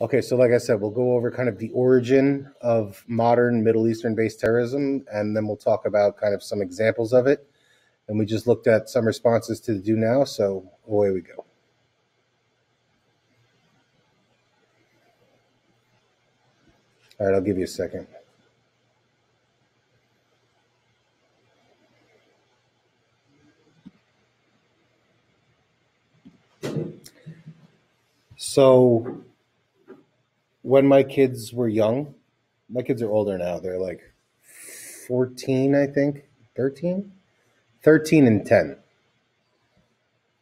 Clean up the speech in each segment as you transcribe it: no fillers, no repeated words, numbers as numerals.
Okay, so like I said, we'll go over kind of the origin of modern Middle Eastern-based terrorism, and then we'll talk about kind of some examples of it. And we just looked at some responses to the do now, so away we go. All right, I'll give you a second. So when my kids were young, my kids are older now. They're like 14, I think, 13? 13 and 10.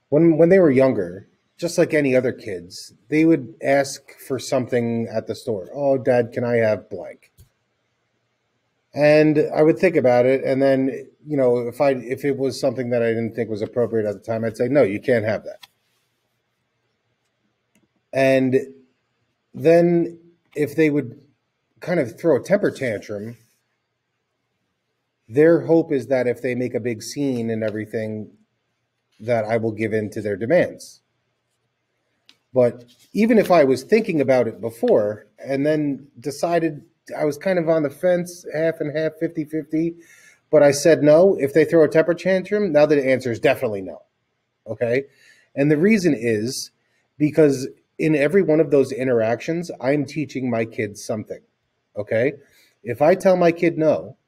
When they were younger, just like any other kids, they would ask for something at the store. Oh, Dad, can I have blank? And I would think about it, and then, if it was something that I didn't think was appropriate at the time, I'd say, no, you can't have that. And then if they would kind of throw a temper tantrum, their hope is that if they make a big scene and everything, that I will give in to their demands. But even if I was thinking about it before and then decided I was kind of on the fence, half and half, 50-50, but I said no, if they throw a temper tantrum, now the answer is definitely no. Okay? And the reason is because in every one of those interactions, I'm teaching my kids something. Okay? If I tell my kid no,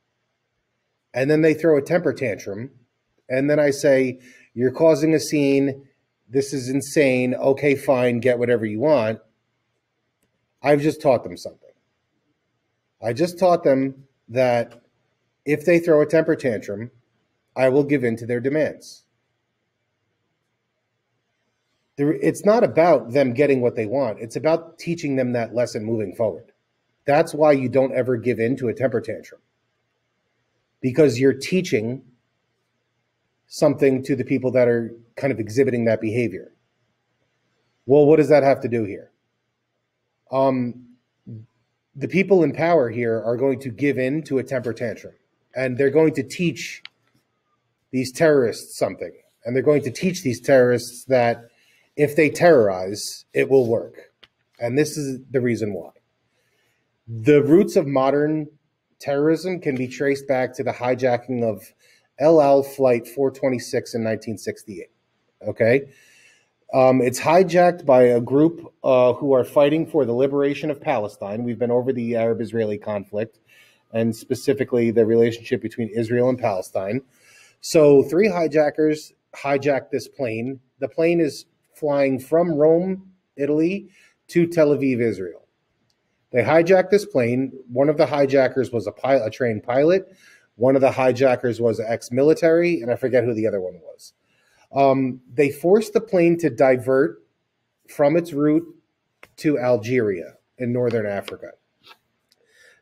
and then they throw a temper tantrum, and then I say, you're causing a scene, this is insane, okay, fine, get whatever you want, I've just taught them something. I just taught them that if they throw a temper tantrum, I will give in to their demands. It's not about them getting what they want. It's about teaching them that lesson moving forward. That's why you don't ever give in to a temper tantrum. Because you're teaching something to the people that are kind of exhibiting that behavior. Well, what does that have to do here? The people in power here are going to give in to a temper tantrum, and they're going to teach these terrorists something. And they're going to teach these terrorists that if they terrorize, it will work. And this is the reason why. The roots of modern terrorism can be traced back to the hijacking of El Al Flight 426 in 1968. Okay? It's hijacked by a group who are fighting for the liberation of Palestine. We've been over the Arab-Israeli conflict, and specifically the relationship between Israel and Palestine. So 3 hijackers hijacked this plane. The plane is flying from Rome, Italy, to Tel Aviv, Israel. They hijacked this plane. One of the hijackers was a trained pilot. One of the hijackers was ex-military, and I forget who the other one was. They forced the plane to divert from its route to Algeria in northern Africa.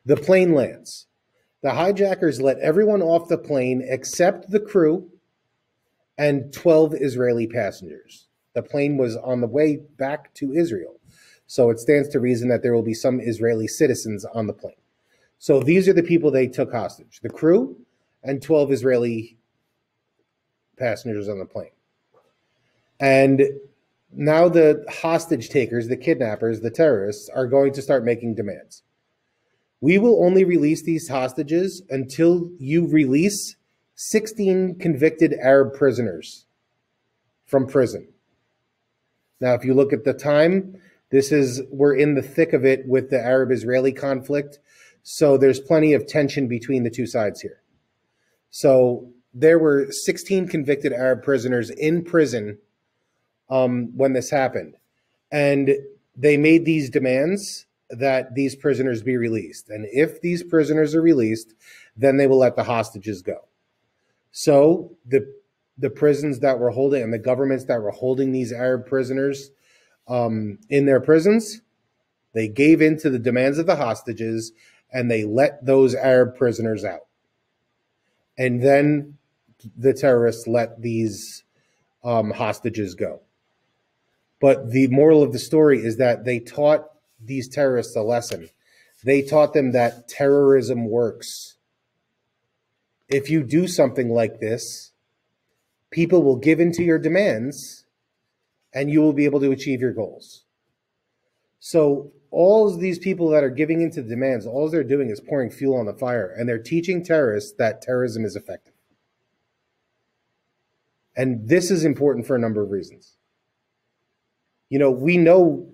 The plane lands. The hijackers let everyone off the plane except the crew and 12 Israeli passengers. The plane was on the way back to Israel, so it stands to reason that there will be some Israeli citizens on the plane. So these are the people they took hostage, the crew and 12 Israeli passengers on the plane. And now the hostage takers, the kidnappers, the terrorists, are going to start making demands. We will only release these hostages until you release 16 convicted Arab prisoners from prison. Now, if you look at the time, we're in the thick of it with the Arab-Israeli conflict, so there's plenty of tension between the two sides here. So there were 16 convicted Arab prisoners in prison when this happened. And they made these demands that these prisoners be released. And if these prisoners are released, then they will let the hostages go. So the prisons that were holding and the governments that were holding these Arab prisoners in their prisons, they gave in to the demands of the hostages and they let those Arab prisoners out. And then the terrorists let these hostages go. But the moral of the story is that they taught these terrorists a lesson. They taught them that terrorism works. If you do something like this, people will give in to your demands and you will be able to achieve your goals. So all of these people that are giving into the demands, all they're doing is pouring fuel on the fire, and they're teaching terrorists that terrorism is effective. And this is important for a number of reasons. We know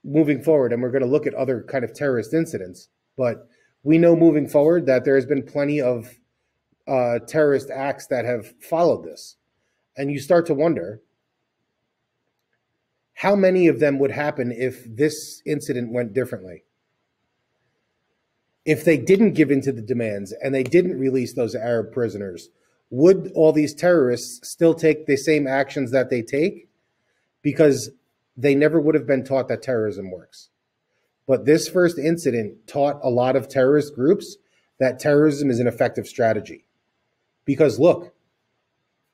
moving forward, and we're going to look at other kind of terrorist incidents, but we know moving forward that there has been plenty of terrorist acts that have followed this. And you start to wonder, how many of them would happen if this incident went differently? If they didn't give in to the demands and they didn't release those Arab prisoners, would all these terrorists still take the same actions that they take? Because they never would have been taught that terrorism works. But this first incident taught a lot of terrorist groups that terrorism is an effective strategy. Because look,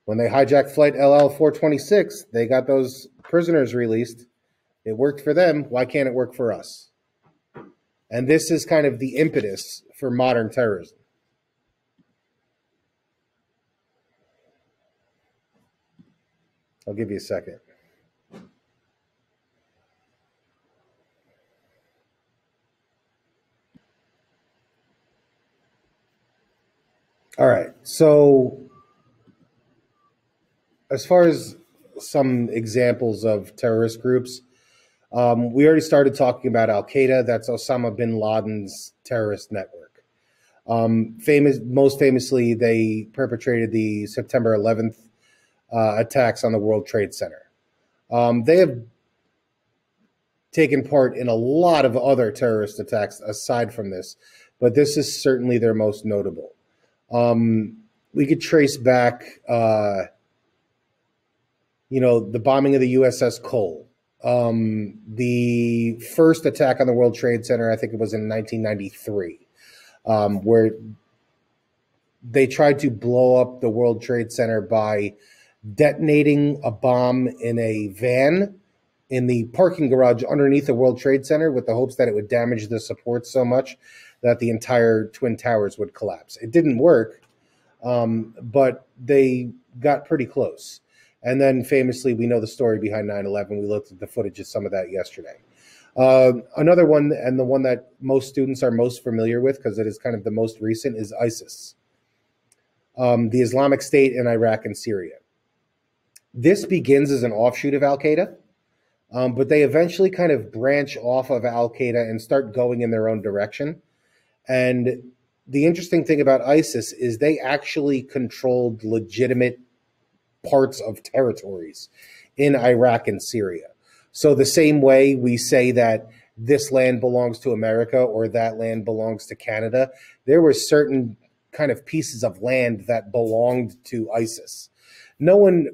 when they hijacked flight LL-426, they got those prisoners released. It worked for them. Why can't it work for us? And this is kind of the impetus for modern terrorism. I'll give you a second. All right. So as far as some examples of terrorist groups, we already started talking about Al-Qaeda. That's Osama bin Laden's terrorist network. Most famously, they perpetrated the September 11th attacks on the World Trade Center. They have taken part in a lot of other terrorist attacks aside from this, but this is certainly their most notable. We could trace back, the bombing of the USS Cole. The first attack on the World Trade Center, I think it was in 1993, where they tried to blow up the World Trade Center by detonating a bomb in a van in the parking garage underneath the World Trade Center with the hopes that it would damage the supports so much that the entire Twin Towers would collapse. It didn't work, but they got pretty close. And then famously, we know the story behind 9/11. We looked at the footage of some of that yesterday. Another one, and the one that most students are most familiar with because it is kind of the most recent, is ISIS, the Islamic State in Iraq and Syria. This begins as an offshoot of Al-Qaeda, but they eventually kind of branch off of Al-Qaeda and start going in their own direction. And the interesting thing about ISIS is they actually controlled legitimate parts of territories in Iraq and Syria. So the same way we say that this land belongs to America or that land belongs to Canada, there were certain kind of pieces of land that belonged to ISIS. No one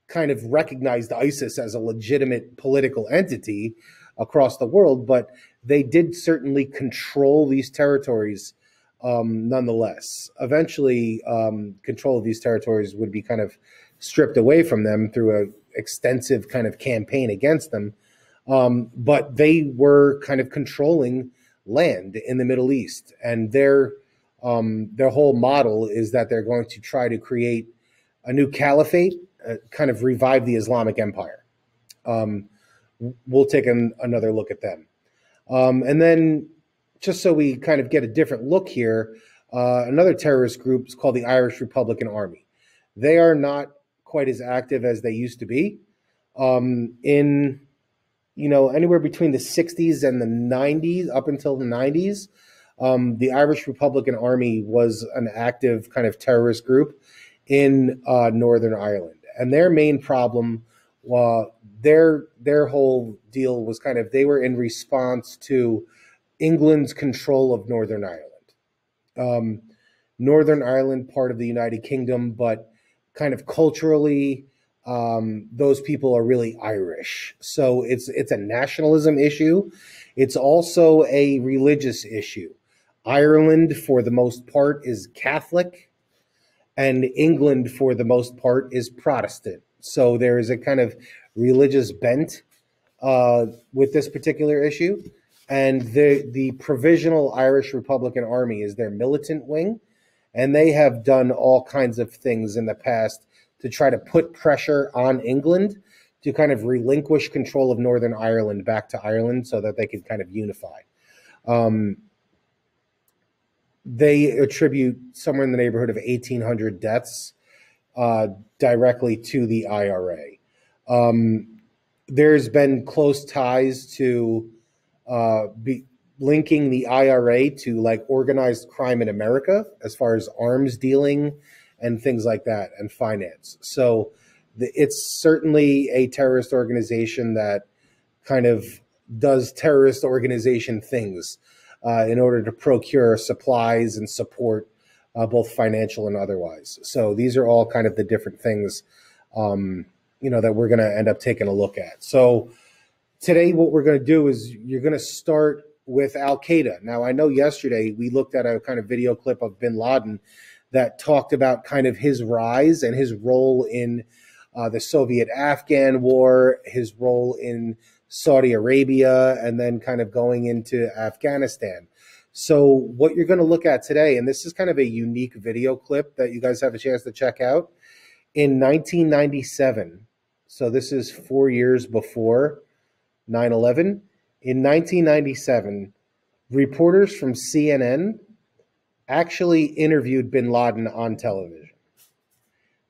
kind of recognized ISIS as a legitimate political entity across the world, but they did certainly control these territories nonetheless. Eventually, control of these territories would be kind of stripped away from them through an extensive kind of campaign against them. But they were kind of controlling land in the Middle East. And their whole model is that they're going to try to create a new caliphate, kind of revive the Islamic Empire. We'll take another look at them. And then just so we kind of get a different look here, another terrorist group is called the Irish Republican Army. They are not quite as active as they used to be. In anywhere between the 60s and the 90s, up until the 90s, the Irish Republican Army was an active kind of terrorist group in Northern Ireland. And their main problem, their whole deal was kind of, they were in response to England's control of Northern Ireland. Northern Ireland, part of the United Kingdom, but kind of culturally, those people are really Irish. So it's a nationalism issue. It's also a religious issue. Ireland, for the most part, is Catholic, and England, for the most part, is Protestant. So there is a kind of religious bent with this particular issue. And the Provisional Irish Republican Army is their militant wing. And they have done all kinds of things in the past to try to put pressure on England to kind of relinquish control of Northern Ireland back to Ireland so that they could kind of unify. They attribute somewhere in the neighborhood of 1,800 deaths directly to the IRA. There's been close ties to linking the IRA to like organized crime in America as far as arms dealing and things like that and finance. So it's certainly a terrorist organization that kind of does terrorist organization things in order to procure supplies and support, both financial and otherwise. So these are all kind of the different things, that we're going to end up taking a look at. So today, what we're going to do is you're going to start with Al-Qaeda. Now, I know yesterday we looked at a kind of video clip of bin Laden that talked about kind of his rise and his role in the Soviet-Afghan war, his role in Saudi Arabia, and then kind of going into Afghanistan. So what you're going to look at today, and this is kind of a unique video clip that you guys have a chance to check out, in 1997, so this is 4 years before 9/11, in 1997, reporters from CNN actually interviewed bin Laden on television.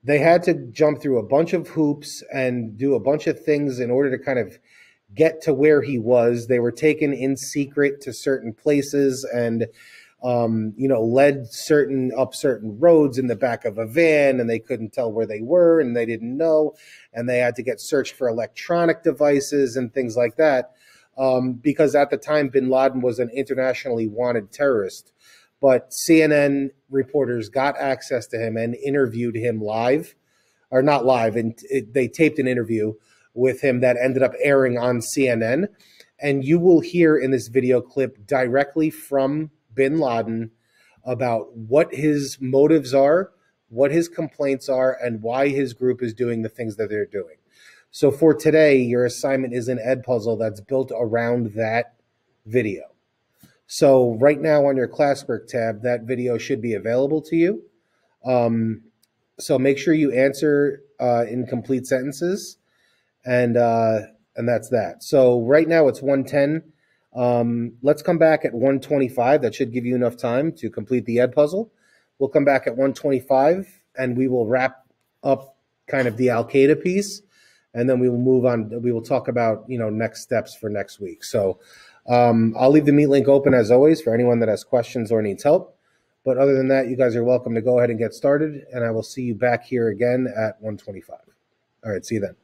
They had to jump through a bunch of hoops and do a bunch of things in order to kind of get to where he was. They were taken in secret to certain places and, led up certain roads in the back of a van, and they couldn't tell where they were and they didn't know. And they had to get searched for electronic devices and things like that. Because at the time, bin Laden was an internationally wanted terrorist. But CNN reporters got access to him and interviewed him live, or not live, and they taped an interview with him that ended up airing on CNN. And you will hear in this video clip directly from bin Laden about what his motives are, what his complaints are, and why his group is doing the things that they're doing. So for today, your assignment is an Ed puzzle that's built around that video. So right now on your classwork tab, that video should be available to you. So make sure you answer in complete sentences. And that's that. So right now it's 1:10. Let's come back at 1:25. That should give you enough time to complete the Ed puzzle. We'll come back at 1:25 and we will wrap up kind of the Al-Qaeda piece, and then we will move on. We will talk about next steps for next week. So I'll leave the meet link open as always for anyone that has questions or needs help. But other than that, you guys are welcome to go ahead and get started, and I will see you back here again at 1:25. All right, see you then.